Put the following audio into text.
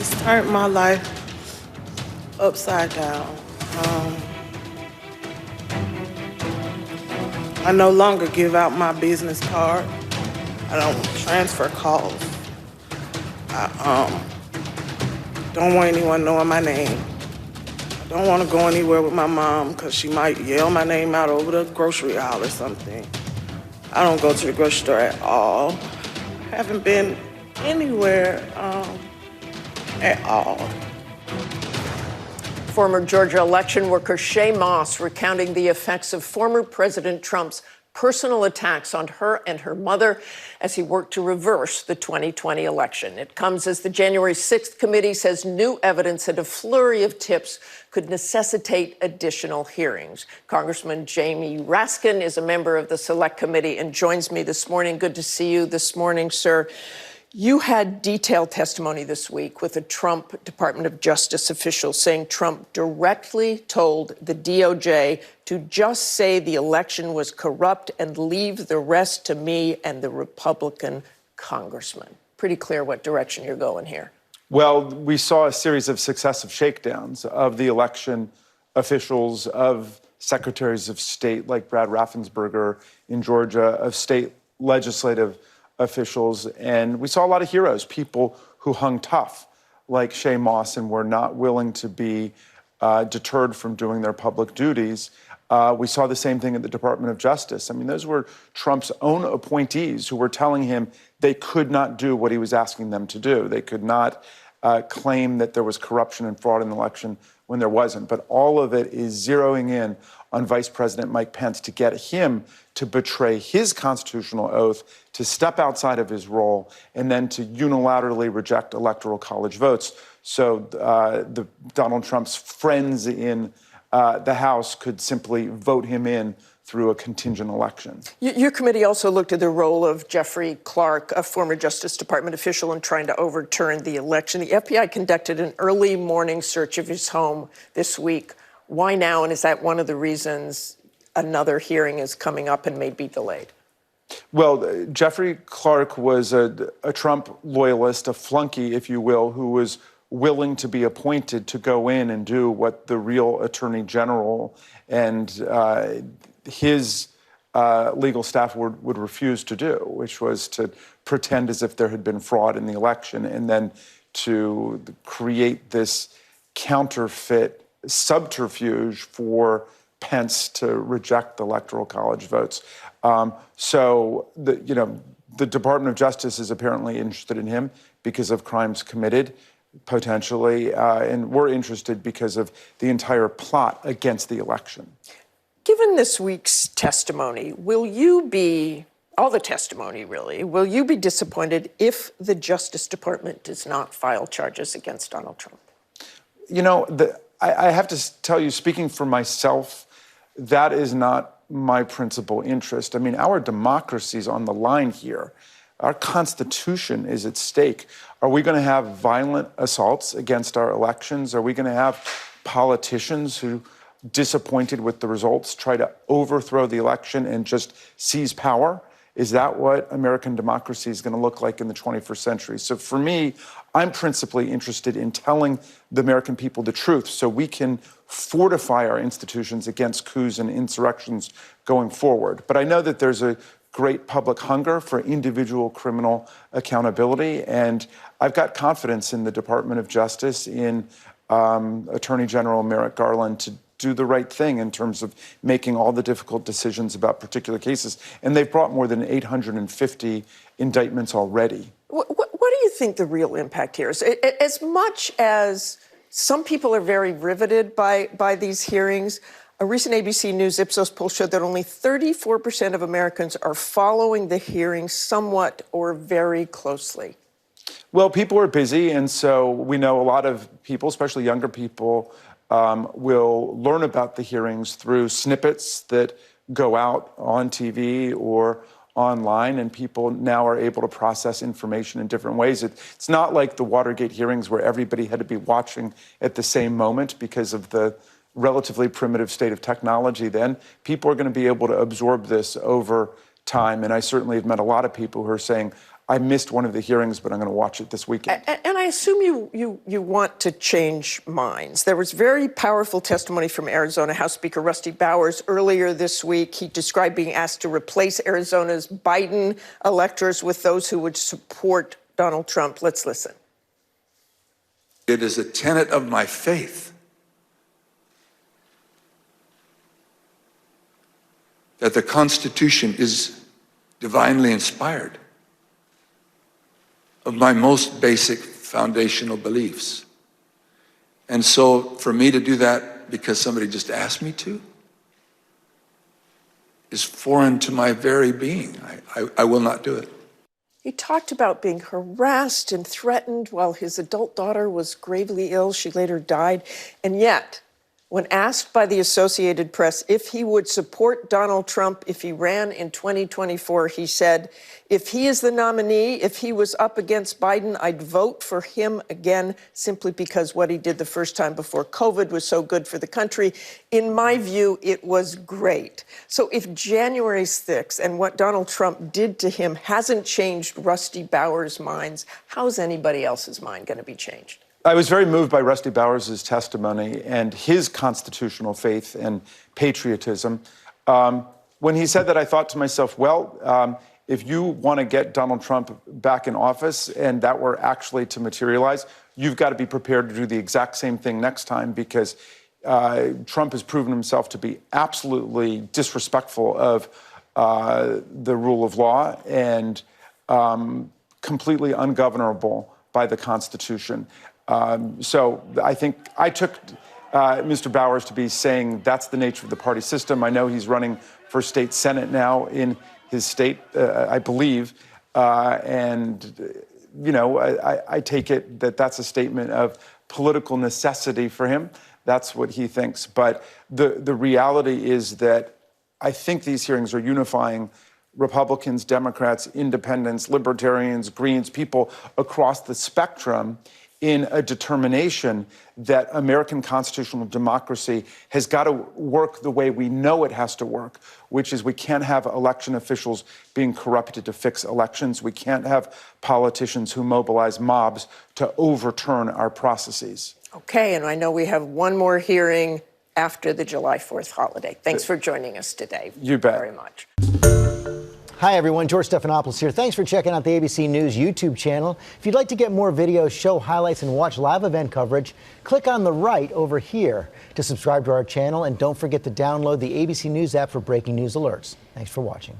It's turned my life upside down. I no longer give out my business card. I don't transfer calls. I don't want anyone knowing my name. I don't want to go anywhere with my mom because she might yell my name out over the grocery aisle or something. I don't go to the grocery store at all. Haven't been anywhere at all. Former Georgia election worker Shay Moss recounting the effects of former President Trump's personal attacks on her and her mother as he worked to reverse the 2020 election. It comes as the January 6th committee says new evidence and a flurry of tips could necessitate additional hearings. Congressman Jamie Raskin is a member of the Select Committee and joins me this morning. Good to see you this morning, sir. You had detailed testimony this week with a Trump Department of Justice official saying Trump directly told the DOJ to just say the election was corrupt and leave the rest to me and the Republican congressman. Pretty clear what direction you're going here. Well, we saw a series of successive shakedowns of the election officials, of secretaries of state like Brad Raffensperger in Georgia, of state legislative officials, and we saw a lot of heroes, people who hung tough, like Shay Moss, and were not willing to be deterred from doing their public duties. We saw the same thing at the Department of Justice. I mean, those were Trump's own appointees who were telling him they could not do what he was asking them to do. They could not claim that there was corruption and fraud in the election when there wasn't. But all of it is zeroing in on Vice President Mike Pence to get him to betray his constitutional oath, to step outside of his role, and then to unilaterally reject Electoral College votes. So Donald Trump's friends in the House could simply vote him in through a contingent election. Your committee also looked at the role of Jeffrey Clark, a former Justice Department official, in trying to overturn the election. The FBI conducted an early morning search of his home this week. Why now, and is that one of the reasons another hearing is coming up and may be delayed? Well, Jeffrey Clark was a Trump loyalist, a flunky, if you will, who was willing to be appointed to go in and do what the real attorney general and his legal staff would refuse to do, which was to pretend as if there had been fraud in the election and then to create this counterfeit subterfuge for Pence to reject the Electoral College votes. So the Department of Justice is apparently interested in him because of crimes committed, potentially, and we're interested because of the entire plot against the election. Given this week's testimony, will you be disappointed if the Justice Department does not file charges against Donald Trump? You know, I have to tell you, speaking for myself, that is not my principal interest. I mean, our democracy's on the line here. Our Constitution is at stake. Are we going to have violent assaults against our elections? Are we going to have politicians who, disappointed with the results, try to overthrow the election and just seize power? Is that what American democracy is going to look like in the 21st century? So for me, I'm principally interested in telling the American people the truth so we can fortify our institutions against coups and insurrections going forward. But I know that there's a great public hunger for individual criminal accountability, and I've got confidence in the Department of Justice, in Attorney General Merrick Garland, to do the right thing in terms of making all the difficult decisions about particular cases. And they've brought more than 850 indictments already. What do you think the real impact here is? As much as some people are very riveted by these hearings, a recent ABC News Ipsos poll showed that only 34% of Americans are following the hearings somewhat or very closely. Well, people are busy, and so we know a lot of people, especially younger people, will learn about the hearings through snippets that go out on TV or online, and people now are able to process information in different ways. It's not like the Watergate hearings where everybody had to be watching at the same moment because of the relatively primitive state of technology then. People are going to be able to absorb this over time, and I certainly have met a lot of people who are saying, I missed one of the hearings, but I'm going to watch it this weekend. And I assume you want to change minds. There was very powerful testimony from Arizona House Speaker Rusty Bowers earlier this week. He described being asked to replace Arizona's Biden electors with those who would support Donald Trump. Let's listen. It is a tenet of my faith that the Constitution is divinely inspired of my most basic foundational beliefs. And so for me to do that because somebody just asked me to is foreign to my very being. I will not do it. He talked about being harassed and threatened while his adult daughter was gravely ill. She later died. And yet, when asked by the Associated Press if he would support Donald Trump if he ran in 2024, he said, if he is the nominee, if he was up against Biden, I'd vote for him again simply because what he did the first time before COVID was so good for the country. In my view, it was great. So if January 6th and what Donald Trump did to him hasn't changed Rusty Bowers' minds, how's anybody else's mind going to be changed? I was very moved by Rusty Bowers' testimony and his constitutional faith and patriotism. When he said that, I thought to myself, well, if you want to get Donald Trump back in office and that were actually to materialize, you've got to be prepared to do the exact same thing next time, because Trump has proven himself to be absolutely disrespectful of the rule of law and completely ungovernable by the Constitution. So I think I took Mr. Bowers to be saying that's the nature of the party system. I know he's running for state senate now in his state, I believe. And, you know, I take it that that's a statement of political necessity for him. That's what he thinks. But the reality is that I think these hearings are unifying Republicans, Democrats, independents, libertarians, Greens, people across the spectrum in a determination that American constitutional democracy has got to work the way we know it has to work, which is we can't have election officials being corrupted to fix elections. We can't have politicians who mobilize mobs to overturn our processes. Okay, and I know we have one more hearing after the July 4th holiday. Thanks for joining us today. You bet. Very much. Hi, everyone. George Stephanopoulos here. Thanks for checking out the ABC News YouTube channel. If you'd like to get more videos, show highlights, and watch live event coverage, click on the right over here to subscribe to our channel. And don't forget to download the ABC News app for breaking news alerts. Thanks for watching.